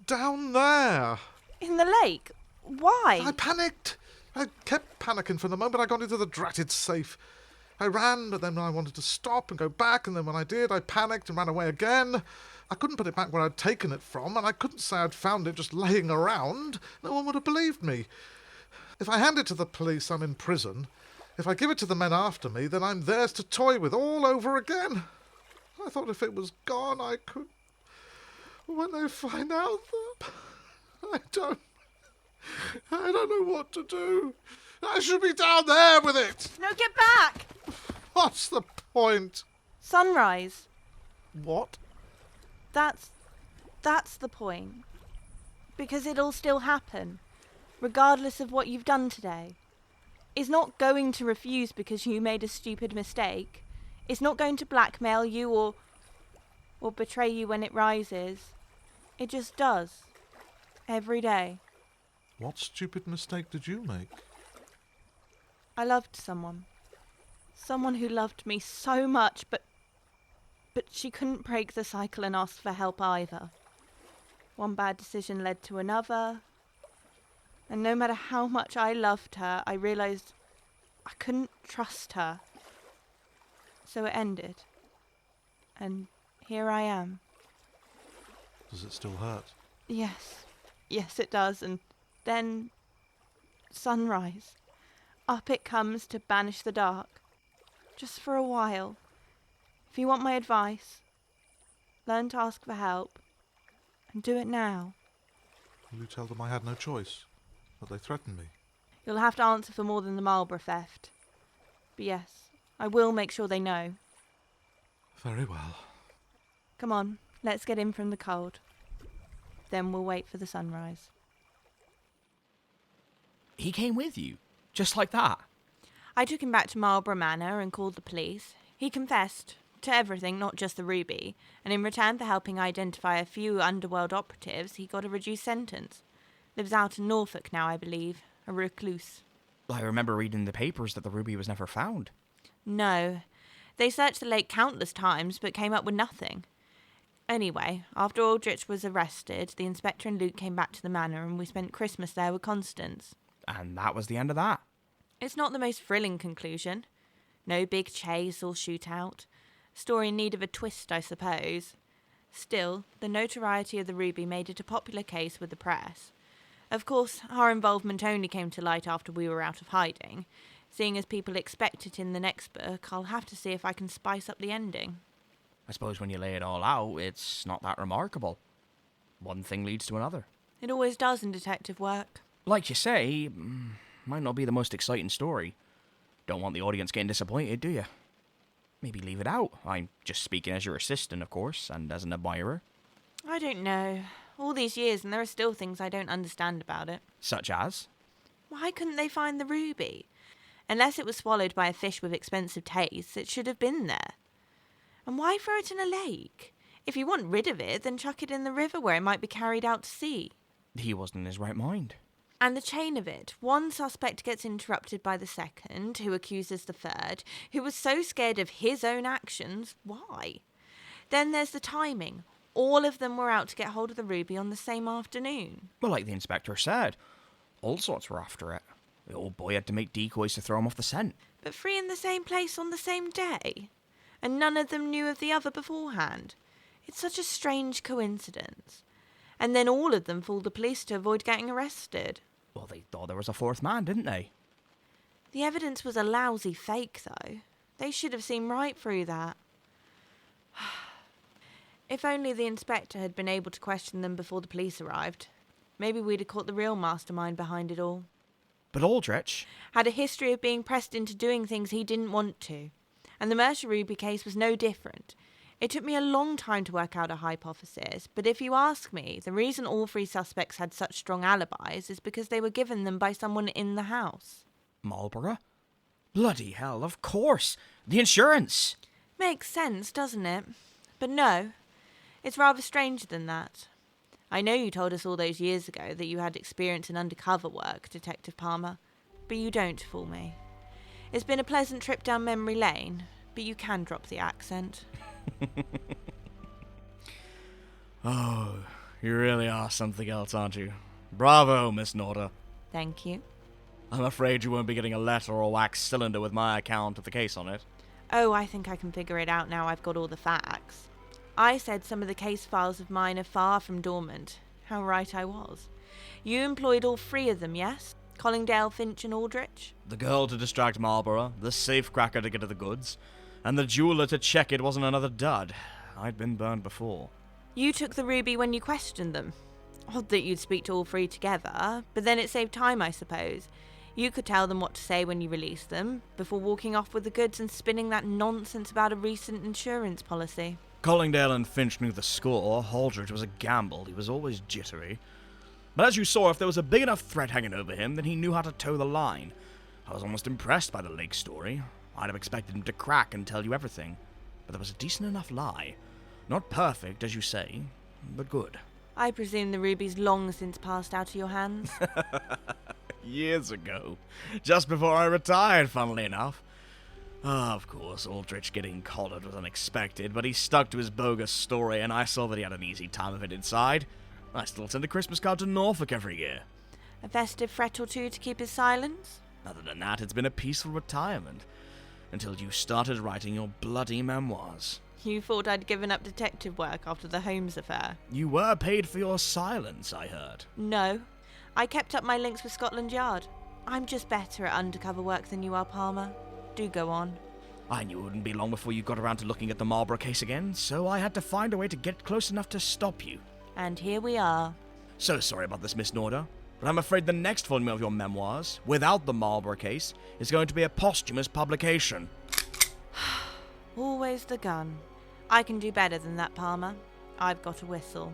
down there. In the lake? Why? I panicked. I kept panicking from the moment I got into the dratted safe. I ran, but then I wanted to stop and go back, and then when I did, I panicked and ran away again. I couldn't put it back where I'd taken it from, and I couldn't say I'd found it just laying around. No one would have believed me. If I hand it to the police, I'm in prison. If I give it to the men after me, then I'm theirs to toy with all over again. I thought if it was gone, I could... When they find out that... I don't know what to do. I should be down there with it. No, get back! What's the point? Sunrise. What? That's the point. Because it'll still happen, regardless of what you've done today. It's not going to refuse because you made a stupid mistake. It's not going to blackmail you or betray you when it rises. It just does. Every day. What stupid mistake did you make? I loved someone. Someone who loved me so much, but she couldn't break the cycle and ask for help either. One bad decision led to another, and no matter how much I loved her, I realised I couldn't trust her. So it ended. And here I am. Does it still hurt? Yes. Yes, it does. And then sunrise. Up it comes to banish the dark. Just for a while. If you want my advice, learn to ask for help. And do it now. Will you tell them I had no choice? That they threatened me? You'll have to answer for more than the Marlborough theft. But yes, I will make sure they know. Very well. Come on, let's get in from the cold. Then we'll wait for the sunrise. He came with you? Just like that? I took him back to Marlborough Manor and called the police. He confessed to everything, not just the ruby, and in return for helping identify a few underworld operatives, he got a reduced sentence. Lives out in Norfolk now, I believe, a recluse. I remember reading in the papers that the ruby was never found. No. They searched the lake countless times, but came up with nothing. Anyway, after Aldrich was arrested, the inspector and Luke came back to the manor and we spent Christmas there with Constance. And that was the end of that. It's not the most thrilling conclusion. No big chase or shootout. Story in need of a twist, I suppose. Still, the notoriety of the ruby made it a popular case with the press. Of course, our involvement only came to light after we were out of hiding. Seeing as people expect it in the next book, I'll have to see if I can spice up the ending. I suppose when you lay it all out, it's not that remarkable. One thing leads to another. It always does in detective work. Like you say, might not be the most exciting story. Don't want the audience getting disappointed, do you? Maybe leave it out. I'm just speaking as your assistant, of course, and as an admirer. I don't know. All these years and there are still things I don't understand about it. Such as? Why couldn't they find the ruby? Unless it was swallowed by a fish with expensive tastes, it should have been there. And why throw it in a lake? If you want rid of it, then chuck it in the river where it might be carried out to sea. He wasn't in his right mind. And the chain of it. One suspect gets interrupted by the second, who accuses the third, who was so scared of his own actions. Why? Then there's the timing. All of them were out to get hold of the ruby on the same afternoon. Well, like the inspector said, all sorts were after it. The old boy had to make decoys to throw him off the scent. But three in the same place on the same day? And none of them knew of the other beforehand? It's such a strange coincidence. And then all of them fooled the police to avoid getting arrested. Well, they thought there was a fourth man, didn't they? The evidence was a lousy fake, though. They should have seen right through that. If only the inspector had been able to question them before the police arrived. Maybe we'd have caught the real mastermind behind it all. But Aldrich had a history of being pressed into doing things he didn't want to. And the Mercia Ruby case was no different. It took me a long time to work out a hypothesis, but if you ask me, the reason all three suspects had such strong alibis is because they were given them by someone in the house. Marlborough? Bloody hell, of course. The insurance. Makes sense, doesn't it? But no, it's rather stranger than that. I know you told us all those years ago that you had experience in undercover work, Detective Palmer, but you don't fool me. It's been a pleasant trip down memory lane, but you can drop the accent. Oh, you really are something else, aren't you? Bravo, Miss Norder. Thank you. I'm afraid you won't be getting a letter or wax cylinder with my account of the case on it. Oh, I think I can figure it out now I've got all the facts. I said some of the case files of mine are far from dormant. How right I was. You employed all three of them, yes? Collingdale, Finch and Aldrich? The girl to distract Marlborough, the safecracker to get at the goods, and the jeweller to check it wasn't another dud. I'd been burned before. You took the ruby when you questioned them. Odd that you'd speak to all three together, but then it saved time, I suppose. You could tell them what to say when you released them, before walking off with the goods and spinning that nonsense about a recent insurance policy. Collingdale and Finch knew the score. Aldrich was a gamble. He was always jittery. But as you saw, if there was a big enough threat hanging over him, then he knew how to toe the line. I was almost impressed by the Lake story. I'd have expected him to crack and tell you everything. But there was a decent enough lie. Not perfect, as you say, but good. I presume the ruby's long since passed out of your hands? Years ago. Just before I retired, funnily enough. Of course, Aldrich getting collared was unexpected, but he stuck to his bogus story, and I saw that he had an easy time of it inside. I still send a Christmas card to Norfolk every year. A festive threat or two to keep his silence? Other than that, it's been a peaceful retirement. Until you started writing your bloody memoirs. You thought I'd given up detective work after the Holmes affair? You were paid for your silence, I heard. No. I kept up my links with Scotland Yard. I'm just better at undercover work than you are, Palmer. Do go on. I knew it wouldn't be long before you got around to looking at the Marlborough case again, so I had to find a way to get close enough to stop you. And here we are. So sorry about this, Miss Norder, but I'm afraid the next volume of your memoirs, without the Marlborough case, is going to be a posthumous publication. Always the gun. I can do better than that, Palmer. I've got a whistle.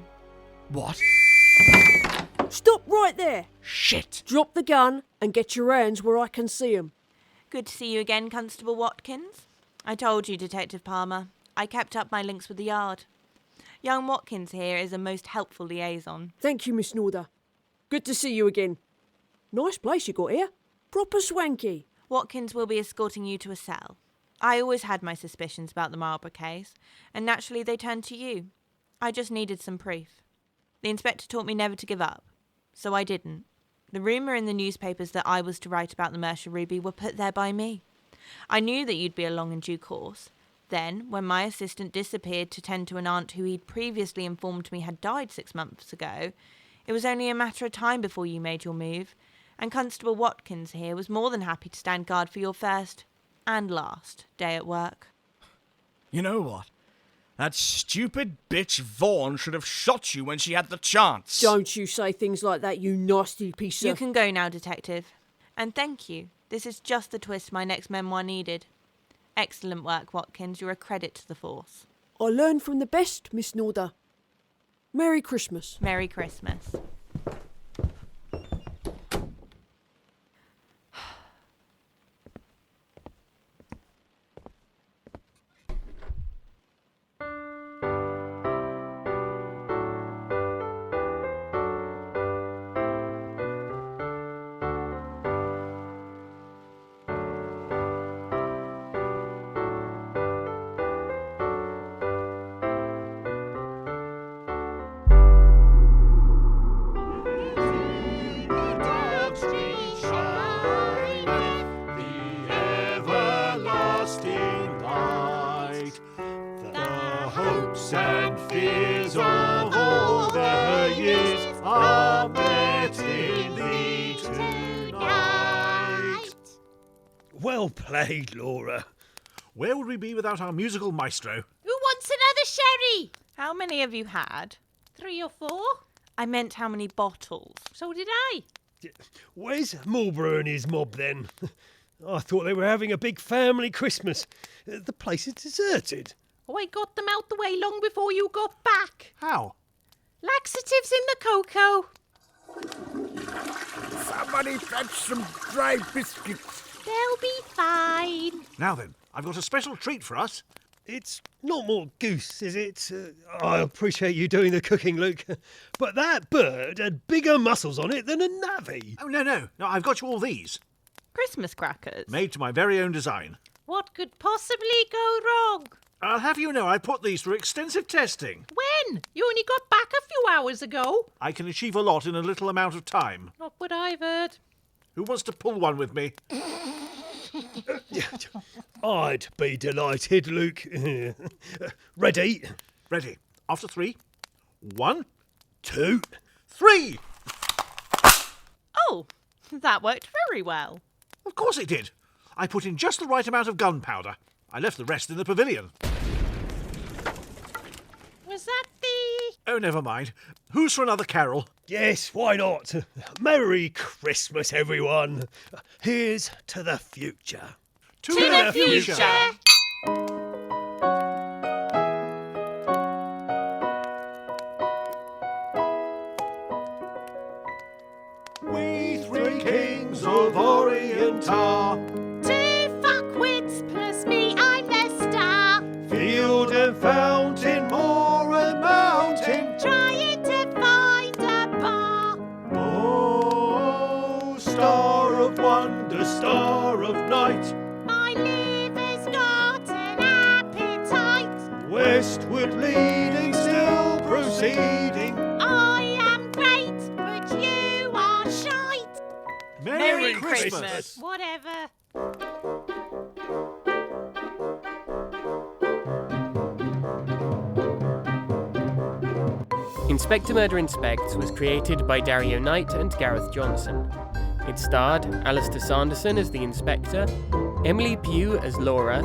What? Stop right there! Shit! Drop the gun and get your hands where I can see 'em. Good to see you again, Constable Watkins. I told you, Detective Palmer. I kept up my links with the Yard. Young Watkins here is a most helpful liaison. Thank you, Miss Norder. Good to see you again. Nice place you got here. Proper swanky. Watkins will be escorting you to a cell. I always had my suspicions about the Marlborough case, and naturally they turned to you. I just needed some proof. The inspector taught me never to give up, so I didn't. The rumour in the newspapers that I was to write about the Mercia Ruby were put there by me. I knew that you'd be along in due course. Then, when my assistant disappeared to tend to an aunt who he'd previously informed me had died 6 months ago, it was only a matter of time before you made your move, and Constable Watkins here was more than happy to stand guard for your first and last day at work. You know what? That stupid bitch Vaughan should have shot you when she had the chance. Don't you say things like that, you nasty piece of... You can go now, Detective. And thank you. This is just the twist my next memoir needed. Excellent work, Watkins. You're a credit to the force. I learned from the best, Miss Norder. Merry Christmas. Merry Christmas. Well played, Laura. Where would we be without our musical maestro? Who wants another sherry? How many have you had? 3 or 4? I meant how many bottles. So did I. Where's Marlborough and his mob then? I thought they were having a big family Christmas. The place is deserted. Oh, I got them out the way long before you got back. How? Laxatives in the cocoa. Somebody fetch some dry biscuits. They'll be fine. Now then, I've got a special treat for us. It's not more goose, is it? I appreciate you doing the cooking, Luke. But that bird had bigger muscles on it than a navvy. Oh, no, I've got you all these. Christmas crackers. Made to my very own design. What could possibly go wrong? I'll have you know I put these through extensive testing. When? You only got back a few hours ago. I can achieve a lot in a little amount of time. Not what I've heard. Who wants to pull one with me? I'd be delighted, Luke. Ready? Ready. After 3. 1, 2, 3! Oh, that worked very well. Of course it did. I put in just the right amount of gunpowder. I left the rest in the pavilion. Was that the... Oh, never mind. Who's for another carol? Yes, why not? Merry Christmas, everyone. Here's to the future. To the future! We 3 kings of Orient are. 2 fuckwits plus me, I'm the star. Field and fountain, moor and mountain. Trying to find a bar. Oh, star of wonder, star of night. My liver's got an appetite. Westward leading, still proceeding. I am great, but you are shite. Merry Christmas. Whatever. Inspector Murder Inspects was created by Dario Knight and Gareth Johnson. It starred Alistair Sanderson as the Inspector, Emily Pugh as Laura,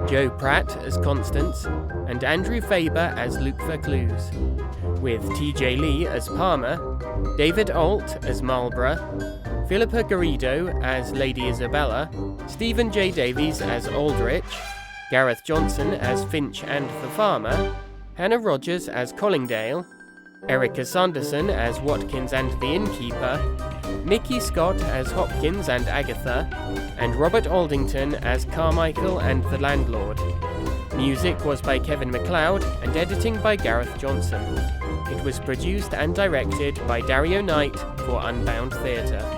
Joe Pratt as Constance, and Andrew Faber as Luke Vercluse, with TJ Lee as Palmer, David Alt as Marlborough, Philippa Garrido as Lady Isabella, Stephen J. Davies as Aldrich, Gareth Johnson as Finch and the Farmer, Hannah Rogers as Collingdale, Erica Sanderson as Watkins and the Innkeeper, Nikki Scott as Hopkins and Agatha, and Robert Aldington as Carmichael and the Landlord. Music was by Kevin MacLeod and editing by Gareth Johnson. It was produced and directed by Dario Knight for Unbound Theatre.